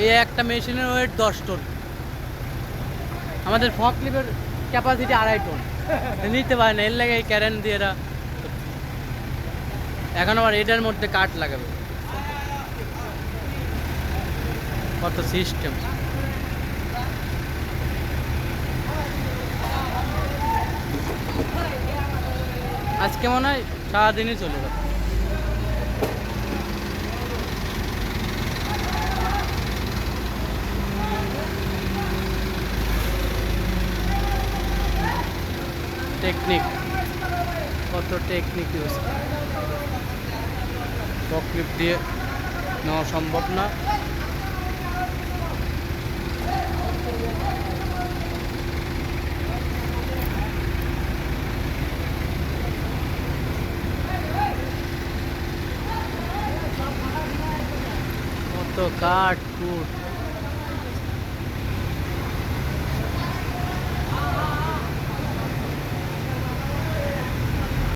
এই একটা মেশিনের ওয়েট 10 টন। আমাদের ফকলিফের ক্যাপাসিটি 2.5 টন। নিতে পারে না, এর লাগে এই ক্যারেন দিয়ে এরা। এখন আবার এটার মধ্যে কাঠ লাগাবে, কত সিস্টেম। আজকে মনে হয় সারাদিনই চলে যাবে। টেকনিক, কত টেকনিক ইউজ, ফকলিফট দিয়ে নেওয়া সম্ভব না। কত কাঠ কুট।